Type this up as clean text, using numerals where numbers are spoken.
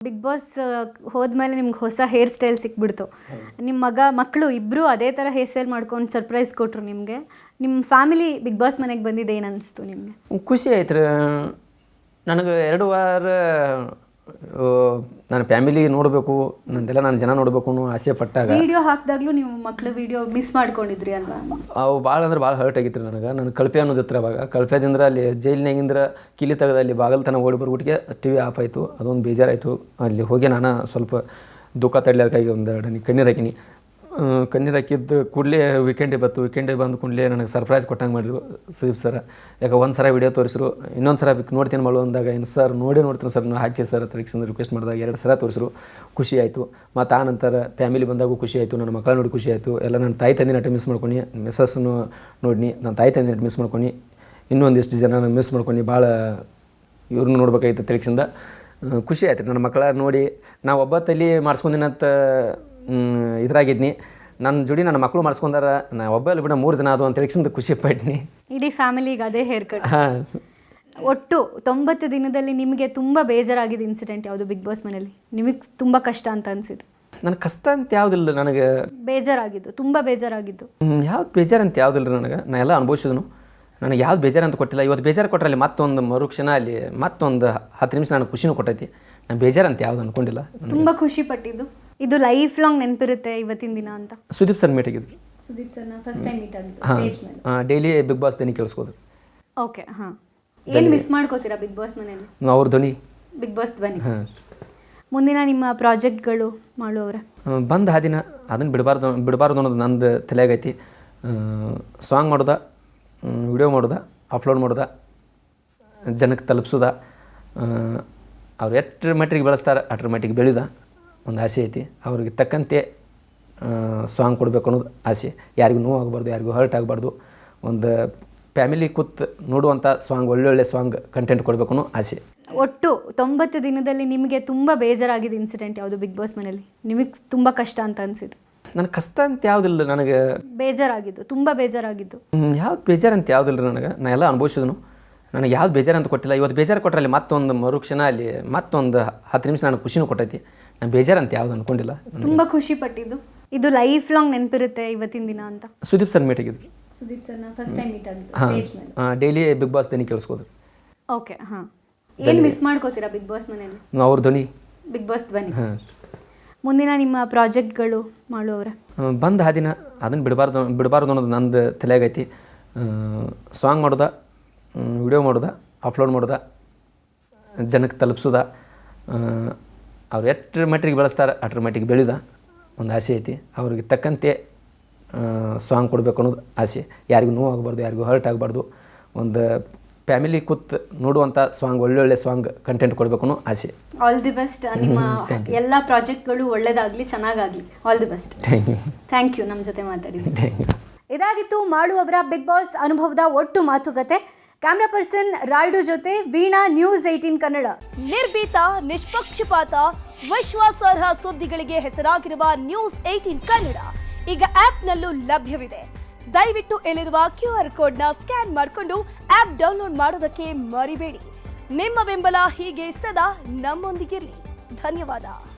Big boss ಹೋದ್ಮೇಲೆ ನಿಮ್ಗೆ ಹೊಸ ಹೇರ್ ಸ್ಟೈಲ್ ಸಿಕ್ಬಿಡ್ತು. ನಿಮ್ಮ ಮಕ್ಕಳು ಇಬ್ಬರು ಅದೇ ಥರ ಹೇರ್ ಸ್ಟೈಲ್ ಮಾಡ್ಕೊಂಡು ಸರ್ಪ್ರೈಸ್ ಕೊಟ್ಟರು ನಿಮಗೆ. ನಿಮ್ಮ ಫ್ಯಾಮಿಲಿ ಬಿಗ್ ಬಾಸ್ ಮನೆಗೆ ಬಂದಿದ್ದು ಏನು ಅನಿಸ್ತು ನಿಮಗೆ? ಖುಷಿ ಆಯ್ತು ರೀ. ನನಗೆ 2 ವಾರ ನನ್ನ ಫ್ಯಾಮಿಲಿ ನೋಡಬೇಕು, ನಂದೆಲ್ಲ ನಾನು ಜನ ನೋಡಬೇಕು ಅನ್ನೋ ಆಸೆ ಪಟ್ಟಾಗ ವಿಡಿಯೋ ಹಾಕಿದಾಗಲೂ ನೀವು ಮಕ್ಕಳು ವಿಡಿಯೋ ಮಿಸ್ ಮಾಡ್ಕೊಂಡಿದ್ರಿ ಅಲ್ವಾ? ಅವು ಭಾಳ ಅಂದ್ರೆ ಭಾಳ ಹರ್ಟ್ ಆಗಿತ್ತು ರೀ ನನಗೆ ಕಳಪೆ ಅನ್ನೋದಿತ್ತು ಅವಾಗ. ಕಳಪೆದಿಂದ ಅಲ್ಲಿ ಜೈಲಿನಾಗಿಂದ್ರ ಕಿಲಿ ತೆಗೆದು ಅಲ್ಲಿ ಬಾಗಲ್ತನ ಓಡಿ ಬರ್ಬಿಟ್ಟಿಗೆ ಟಿ ವಿ ಆಫ್ ಆಯಿತು. ಅದೊಂದು ಬೇಜಾರಾಯಿತು. ಅಲ್ಲಿ ಹೋಗಿ ನಾನು ಸ್ವಲ್ಪ ದುಃಖ ತಡ್ಲಿಕ್ಕಾಗಿ 1-2 ಕಣ್ಣೀರು ಹಾಕಿನಿ. ಕಣ್ಣೀರು ಹಾಕಿದ್ದು ಕೂಡಲೇ ವೀಕೆಂಡಿಗೆ ಬಂದು ಕೂಡಲೇ ನನಗೆ ಸರ್ಪ್ರೈಸ್ ಕೊಟ್ಟಂಗೆ ಮಾಡಿದ್ರು ಸುದೀಪ್ ಸರ್. ಯಾಕೆ ಒಂದು ಸಲ ವಿಡಿಯೋ ತೋರಿಸಿರು, ಇನ್ನೊಂದು ಸಲ ನೋಡ್ತೀನಿ ಮಾಡೋ ಅಂದಾಗ ಏನು ಸರ್ ನೋಡ್ತೀನಿ ಸರ್ ನಾವು ಹಾಕಿ ಸರ್ ಅಂತ ರಿಕ್ವೆಸ್ಟ್ ಮಾಡಿದಾಗ 2 ಸಲ ತೋರಿಸಿರು. ಖುಷಿ ಆಯಿತು. ಮತ್ತು ಆ ನಂತರ ಫ್ಯಾಮಿಲಿ ಬಂದಾಗೂ ಖುಷಿ ಆಯಿತು, ನನ್ನ ಮಕ್ಕಳ ನೋಡಿ ಖುಷಿ ಆಯಿತು. ಎಲ್ಲ ನನ್ನ ತಾಯಿ ತಂದೆ ನಟ ಮಿಸ್ ಮಾಡ್ಕೊಂಡು ಮಿಸ್ಸಸ್ನು ನೋಡಿನಿ, ನನ್ನ ತಾಯಿ ತಂದೆ ನಟ ಮಿಸ್ ಮಾಡ್ಕೊಂಡು ಇನ್ನೊಂದಿಷ್ಟು ಜನ ಮಿಸ್ ಮಾಡ್ಕೊಂಡು ಭಾಳ ಇವ್ರನ್ನ ನೋಡ್ಬೇಕಾಗಿತ್ತು ತಿಳ್ಕಿಂದ ಖುಷಿ ಆಯ್ತು. ನನ್ನ ಮಕ್ಕಳ ನೋಡಿ ನಾವು ಒಬ್ಬ ತಲೆ ಮಾಡಿಸ್ಕೊಂಡಿನಂತ ಇದ್ರಾಗಿದ್ನಿ. ನನ್ನ ಜೋಡಿ ನನ್ನ ಮಕ್ಕಳು ಮಾಡಿಸ್ಕೊಂಡಾರ, ನಾ ಒಬ್ಬಲ್ಲಿ ಬಿಡ 3 ಜನ ಅದು ಅಂತ ತಿಳಿಸಿಂದ ಖುಷಿ ಪಟ್ಟಿನಿ. ಇಡೀ ಫ್ಯಾಮಿಲಿಗೆ ಅದೇ ಹೇರ್ ಕಟ್. ಒಟ್ಟು 90 ದಿನದಲ್ಲಿ ನಿಮಗೆ ತುಂಬ ಬೇಜಾರಾಗಿದ್ದು ಇನ್ಸಿಡೆಂಟ್ ಯಾವುದು ಬಿಗ್ ಬಾಸ್ ಮನೇಲಿ? ನಿಮಗೆ ತುಂಬ ಕಷ್ಟ ಅಂತ ಅನಿಸಿದ್ದು? ನನಗೆ ಕಷ್ಟ ಅಂತ ಯಾವುದಿಲ್ಲ, ನನಗೆ ಬೇಜಾರಾಗಿದ್ದು, ತುಂಬ ಬೇಜಾರಾಗಿದ್ದು ಯಾವ್ದು ಬೇಜಾರು ಅಂತ ಯಾವುದಿಲ್ಲ ರೀ. ನನಗೆ ನಾ ಎಲ್ಲ ಅನುಭವಿಸಿದನು. ನನಗೆ ಯಾವ್ದು ಬೇಜಾರು ಅಂತ ಕೊಟ್ಟಿಲ್ಲ. ಇವತ್ತು ಬೇಜಾರು ಕೊಟ್ಟರೆ ಅಲ್ಲಿ ಮತ್ತೊಂದು ಮರುಕ್ಷಣ ಅಲ್ಲಿ ಮತ್ತೊಂದು 10 ನಿಮಿಷ ನನಗೆ ಖುಷಿನೂ ಕೊಟ್ಟೈತಿ. ನಾನು ಬೇಜಾರು ಅಂತ ಯಾವ್ದು ಅಂದ್ಕೊಂಡಿಲ್ಲ. ತುಂಬ ಖುಷಿ ಪಟ್ಟಿದ್ದು ಇದು ಲೈಫ್ ಲಾಂಗ್ ನೆನಪಿರುತ್ತೆ ಇವತ್ತಿನ ದಿನ ಅಂತ? ಸುದೀಪ್ ಸರ್ ಮೀಟ್ ಆಗಿದ್ರು. ಸುದೀಪ್ ಸರ್ನ ಫಸ್ಟ್ ಟೈಮ್ ಮೀಟ್ ಆಗಿದ್ದು ಸ್ಟೇಜ್ ಮೇಲೆ. ಡೈಲಿ ಬಿಗ್ ಬಾಸ್ ಧ್ವನಿ ಕೇಳಿಸ್ಕೋದು. ಓಕೆ, ಹಾಂ. ಏನು ಮಿಸ್ ಮಾಡ್ಕೋತೀರಾ ಬಿಗ್ ಬಾಸ್ ಮನೇಲಿ? ಅವ್ರ ಧ್ವನಿ, ಬಿಗ್ ಬಾಸ್ ಧ್ವನಿ. ಮುಂದಿನ ನಿಮ್ಮ ಪ್ರಾಜೆಕ್ಟ್ಗಳು ಮಾಡುವವ್ರೆ ಬಂದ ಹಾದಿನ ಅದನ್ನು ಬಿಡಬಾರ್ದು ಅನ್ನೋದು ನಂದು ತಲೆಯಾಗೈತಿ. ಸಾಂಗ್ ಮಾಡೋದ, ವಿಡಿಯೋ ಮಾಡೋದ, ಅಪ್ಲೋಡ್ ಮಾಡೋದ, ಜನಕ್ಕೆ ತಲುಪಿಸೋದ. ಅವ್ರು ಎಷ್ಟರ ಮಟ್ಟಿಗೆ ಬೆಳೆಸ್ತಾರೆ ಅಷ್ಟರ ಮಟ್ಟಿಗೆ ಬೆಳೆದ ಒಂದು ಆಸೆ ಐತಿ. ಅವ್ರಿಗೆ ತಕ್ಕಂತೆ ಸಾಂಗ್ ಕೊಡಬೇಕು ಅನ್ನೋದು ಆಸೆ. ಯಾರಿಗೂ ನೋವು ಆಗಬಾರ್ದು, ಯಾರಿಗೂ ಹರ್ಟ್ ಆಗಬಾರ್ದು. ಒಂದು ಫ್ಯಾಮಿಲಿ ಕೂತ್ ನೋಡುವಂಥ ಸಾಂಗ್, ಒಳ್ಳೊಳ್ಳೆ ಸಾಂಗ್ ಕಂಟೆಂಟ್ ಕೊಡಬೇಕು ಅನ್ನೋ ಆಸೆ. ಒಟ್ಟು 90 ದಿನದಲ್ಲಿ ನಿಮಗೆ ತುಂಬ ಬೇಜಾರಾಗಿದ್ದು ಇನ್ಸಿಡೆಂಟ್ ಯಾವುದು ಬಿಗ್ ಬಾಸ್ ಮನೇಲಿ? ನಿಮಗೆ ತುಂಬ ಕಷ್ಟ ಅಂತ ಅನಿಸಿದ್ದು? ನನಗೆ ಕಷ್ಟ ಅಂತ ಯಾವುದಿಲ್ಲ, ನನಗೆ ಬೇಜಾರಾಗಿದ್ದು, ತುಂಬ ಬೇಜಾರಾಗಿದ್ದು ಯಾವ್ದು ಬೇಜಾರು ಅಂತ ಯಾವುದಿಲ್ಲ ರೀ. ನನಗೆ ನಾ ಎಲ್ಲ ಅನುಭವಿಸಿದನು. ನನಗೆ ಯಾವ್ದು ಬೇಜಾರು ಅಂತ ಕೊಟ್ಟಿಲ್ಲ. ಇವತ್ತು ಬೇಜಾರು ಕೊಟ್ಟರೆ ಅಲ್ಲಿ ಮತ್ತೊಂದು ಮರುಕ್ಷಣ ಅಲ್ಲಿ ಮತ್ತೊಂದು 10 ನಿಮಿಷ ನನಗೆ ಖುಷಿನೂ ಕೊಟ್ಟೈತಿ. ನಾನು ಬೇಜಾರು ಅಂತ ಯಾವ್ದು ಅಂದ್ಕೊಂಡಿಲ್ಲ. ತುಂಬ ಖುಷಿ ಪಟ್ಟಿದ್ದು ಇದು ಲೈಫ್ ಲಾಂಗ್ ನೆನಪಿರುತ್ತೆ ಇವತ್ತಿನ ದಿನ ಅಂತ? ಸುದೀಪ್ ಸರ್ ಮೀಟ್ ಆಗಿದ್ರು. ಸುದೀಪ್ ಸರ್ನ ಫಸ್ಟ್ ಟೈಮ್ ಮೀಟ್ ಆಗಿದ್ದು ಸ್ಟೇಜ್ ಮೇಲೆ. ಡೈಲಿ ಬಿಗ್ ಬಾಸ್ ಧ್ವನಿ ಕೇಳಿಸ್ಕೋದು. ಓಕೆ, ಹಾಂ. ಏನು ಮಿಸ್ ಮಾಡ್ಕೋತೀರಾ ಬಿಗ್ ಬಾಸ್ ಮನೇಲಿ? ಅವ್ರ ಧ್ವನಿ, ಬಿಗ್ ಬಾಸ್ ಧ್ವನಿ. ಮುಂದಿನ ನಿಮ್ಮ ಪ್ರಾಜೆಕ್ಟ್ಗಳು ಮಾಡುವವ್ರೆ ಬಂದ ಹಾದಿನ ಅದನ್ನು ಬಿಡಬಾರ್ದು ಅನ್ನೋದು ನಂದು ತಲೆಯಾಗೈತಿ. ಸಾಂಗ್ ಮಾಡೋದ, ವಿಡಿಯೋ ಮಾಡೋದ, ಅಪ್ಲೋಡ್ ಮಾಡೋದ, ಜನಕ್ಕೆ ತಲುಪಿಸೋದ. ಅವ್ರು ಎಷ್ಟರ ಮಟ್ಟಿಗೆ ಬೆಳೆಸ್ತಾರೆ ಅಷ್ಟರ ಮಟ್ಟಿಗೆ ಬೆಳೆದ ಒಂದು ಆಸೆ ಐತಿ. ಅವ್ರಿಗೆ ತಕ್ಕಂತೆ ಸಾಂಗ್ ಕೊಡಬೇಕು ಅನ್ನೋದು ಆಸೆ. ಯಾರಿಗೂ ನೋವು ಆಗಬಾರ್ದು, ಯಾರಿಗೂ ಹರ್ಟ್ ಆಗಬಾರ್ದು. ಒಂದು ಫ್ಯಾಮಿಲಿ ಕೂತ್ ನೋಡುವಂಥ ಸಾಂಗ್, ಒಳ್ಳೊಳ್ಳೆ ಸಾಂಗ್ ಕಂಟೆಂಟ್ ಕೊಡಬೇಕು ಅನ್ನೋ ಆಸೆ. All the best. ನಿಮ್ಮ ಎಲ್ಲ ಪ್ರಾಜೆಕ್ಟ್ಗಳು ಒಳ್ಳೇದಾಗಲಿ, ಚೆನ್ನಾಗಾಗಲಿ. All the best. Thank you ನಮ್ಮ ಜೊತೆ ಮಾತಾಡಿದ್ರಿ. ಇದಾಗಿತ್ತು ಮಾಡುವವರ ಬಿಗ್ ಬಾಸ್ ಅನುಭವದ ಒಟ್ಟು ಮಾತುಕತೆ. ಕ್ಯಾಮ್ರಾ ಪರ್ಸನ್ ರಾಯ್ಡು ಜೊತೆ ವೀಣಾ, ನ್ಯೂಸ್ 18 ಕನ್ನಡ. ನಿರ್ಭೀತ, ನಿಷ್ಪಕ್ಷಪಾತ, ವಿಶ್ವಾಸಾರ್ಹ ಸುದ್ದಿಗಳಿಗೆ ಹೆಸರಾಗಿರುವ ನ್ಯೂಸ್ 18 ಕನ್ನಡ ಈಗ ಆಪ್ನಲ್ಲೂ ಲಭ್ಯವಿದೆ. ದಯವಿಟ್ಟು ಇಲ್ಲಿರುವ QR ಕೋಡ್ನ ಸ್ಕ್ಯಾನ್ ಮಾಡಿಕೊಂಡು ಆಪ್ ಡೌನ್ಲೋಡ್ ಮಾಡೋದಕ್ಕೆ ಮರಿಬೇಡಿ. ನಿಮ್ಮ ಬೆಂಬಲ ಹೀಗೆ ಸದಾ ನಮ್ಮೊಂದಿಗಿರಲಿ. ಧನ್ಯವಾದ.